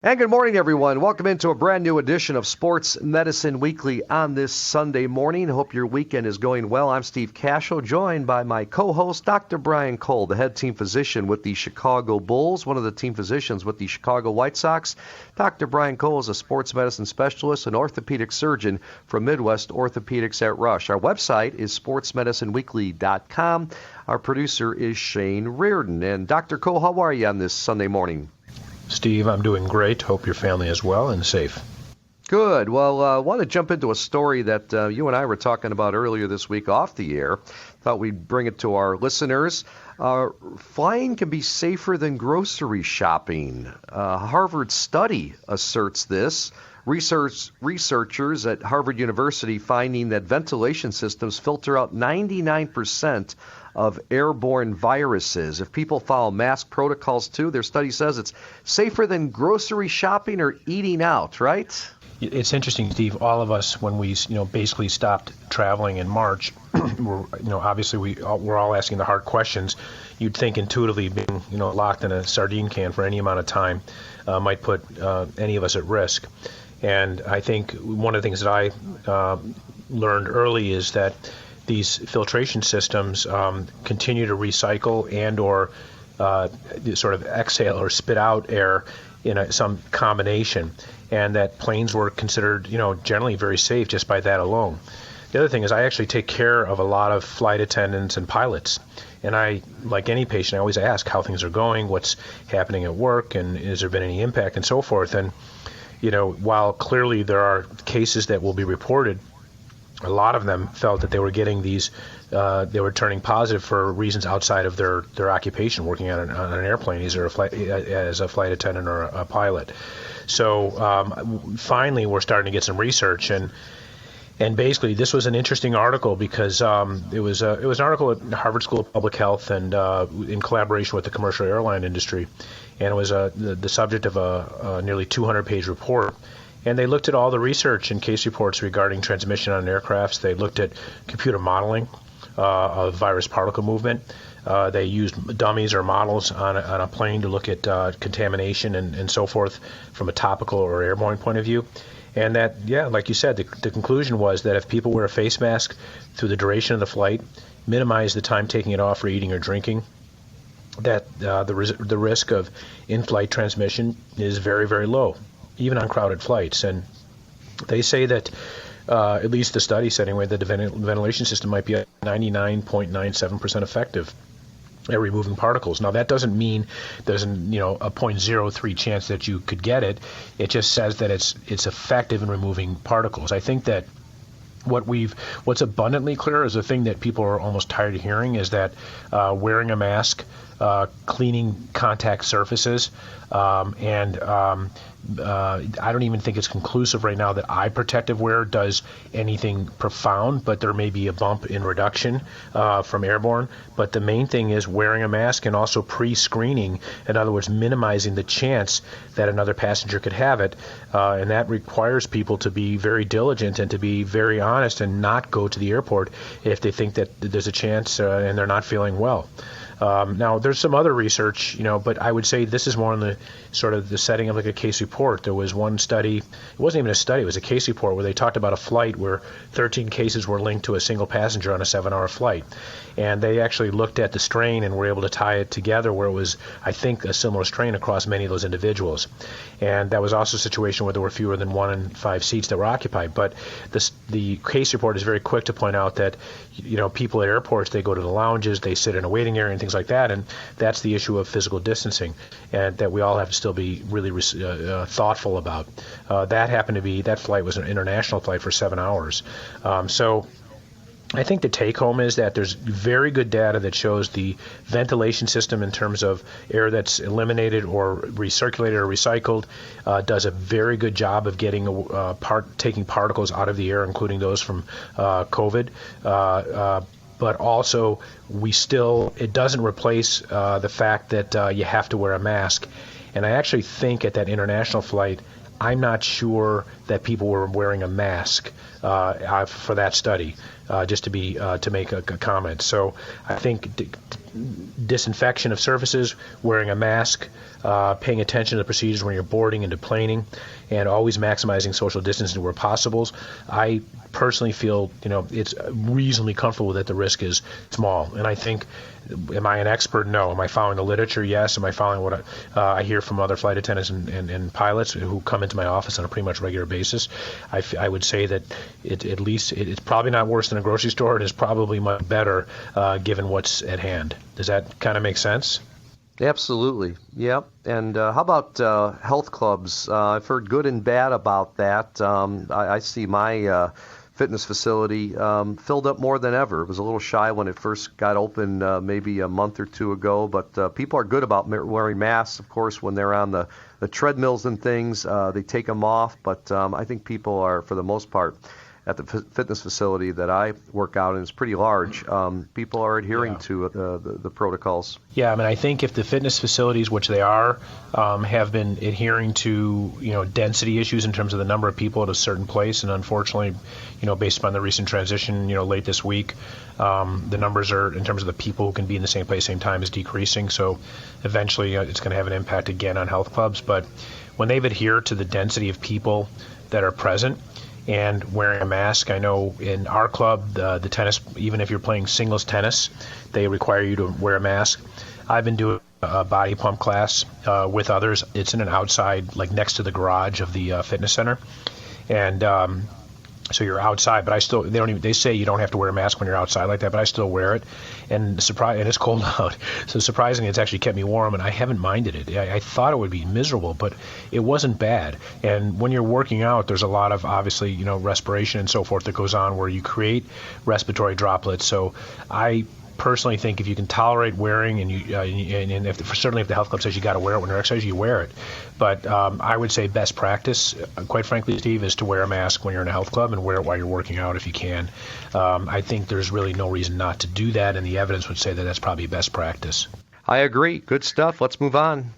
And good morning, everyone. Welcome into a brand new edition of Sports Medicine Weekly on this Sunday morning. Hope your weekend is going well. I'm Steve Cascio, joined by my co-host, Dr. Brian Cole, the head team physician with the Chicago Bulls, one of the team physicians with the Chicago White Sox. Dr. Brian Cole is a sports medicine specialist and orthopedic surgeon from Midwest Orthopedics at Rush. Our website is sportsmedicineweekly.com. Our producer is Shane Reardon. And Dr. Cole, how are you on this Sunday morning? Steve, I'm doing great. Hope your family is well and safe. Good. Well, I want to jump into a story that you and I were talking about earlier this week off the air. Thought we'd bring it to our listeners. Flying can be safer than grocery shopping. A Harvard study asserts this. Researchers at Harvard University finding that ventilation systems filter out 99% of airborne viruses. If people follow mask protocols too, their study says it's safer than grocery shopping or eating out, right? It's interesting, Steve. All of us, when we basically stopped traveling in March, obviously we're all asking the hard questions. You'd think intuitively being locked in a sardine can for any amount of time might put any of us at risk. And I think one of the things that I learned early is that these filtration systems continue to recycle and or sort of exhale or spit out air in some combination, and that planes were considered generally very safe just by that alone. The other thing is I actually take care of a lot of flight attendants and pilots, and I, like any patient, I always ask how things are going, what's happening at work, and has there been any impact and so forth. And while clearly there are cases that will be reported, a lot of them felt that they were getting these, they were turning positive for reasons outside of their occupation, working on an airplane, either as a flight attendant or a pilot. So finally, we're starting to get some research, and basically this was an interesting article because it was an article at Harvard School of Public Health and in collaboration with the commercial airline industry, and it was the subject of a nearly 200-page report. And they looked at all the research and case reports regarding transmission on aircrafts. They looked at computer modeling of virus particle movement. They used dummies or models on a plane to look at contamination and so forth from a topical or airborne point of view. And that, like you said, the conclusion was that if people wear a face mask through the duration of the flight, minimize the time taking it off for eating or drinking, that the risk of in-flight transmission is very, very low, even on crowded flights. And they say that, at least the study said anyway, that the ventilation system might be at 99.97% effective at removing particles. Now, that doesn't mean there's a 0.03 chance that you could get it. It just says that it's effective in removing particles. I think that what's abundantly clear is a thing that people are almost tired of hearing is that wearing a mask, cleaning contact surfaces, and I don't even think it's conclusive right now that eye protective wear does anything profound, but there may be a bump in reduction from airborne. But the main thing is wearing a mask and also pre-screening, in other words, minimizing the chance that another passenger could have it. And that requires people to be very diligent and to be very honest and not go to the airport if they think that there's a chance and they're not feeling well. Now, there's some other research, but I would say this is more in the sort of the setting of like a case report. There was one study, it wasn't even a study, it was a case report where they talked about a flight where 13 cases were linked to a single passenger on a 7-hour flight. And they actually looked at the strain and were able to tie it together where it was, I think, a similar strain across many of those individuals. And that was also a situation where there were fewer than 1 in 5 seats that were occupied. But the case report is very quick to point out that, people at airports, they go to the lounges, they sit in a waiting area and things like that, and that's the issue of physical distancing, and that we all have to still be really thoughtful about. That flight was an international flight for 7 hours. So I think the take-home is that there's very good data that shows the ventilation system in terms of air that's eliminated or recirculated or recycled does a very good job of getting taking particles out of the air, including those from COVID. But also, it doesn't replace the fact that you have to wear a mask. And I actually think at that international flight, I'm not sure that people were wearing a mask for that study, just to make a comment. So I think disinfection of surfaces, wearing a mask, paying attention to the procedures when you're boarding and deplaning, and always maximizing social distancing where possible. I personally feel, it's reasonably comfortable that the risk is small. And I think, am I an expert? No. Am I following the literature? Yes. Am I following what I hear from other flight attendants and pilots who come into my office on a pretty much regular basis? I would say that at least it's probably not worse than a grocery store. It is probably much better given what's at hand. Does that kind of make sense? Absolutely. Yep. And how about health clubs? I've heard good and bad about that. I see my fitness facility filled up more than ever. It was a little shy when it first got open maybe a month or two ago, but people are good about wearing masks, of course, when they're on the treadmills and things. They take them off, but I think people are, for the most part, at the fitness facility that I work out in, is pretty large. People are adhering to the protocols. Yeah, I mean, I think if the fitness facilities, which they are, have been adhering to, density issues in terms of the number of people at a certain place, and unfortunately, based upon the recent transition, late this week, the numbers are, in terms of the people who can be in the same place, same time, is decreasing. So eventually it's going to have an impact again on health clubs. But when they've adhered to the density of people that are present, and wearing a mask. I know in our club, the tennis, even if you're playing singles tennis, they require you to wear a mask. I've been doing a body pump class with others. It's in an outside, like next to the garage of the fitness center. And so you're outside, but they say you don't have to wear a mask when you're outside like that, but I still wear it. And it's cold out. So surprisingly, it's actually kept me warm, and I haven't minded it. I thought it would be miserable, but it wasn't bad. And when you're working out, there's a lot of, obviously, respiration and so forth that goes on where you create respiratory droplets. So I personally think if you can tolerate wearing, and certainly if the health club says you got to wear it when you're exercising, you wear it. But I would say best practice, quite frankly, Steve, is to wear a mask when you're in a health club and wear it while you're working out if you can. I think there's really no reason not to do that, and the evidence would say that that's probably best practice. I agree. Good stuff. Let's move on.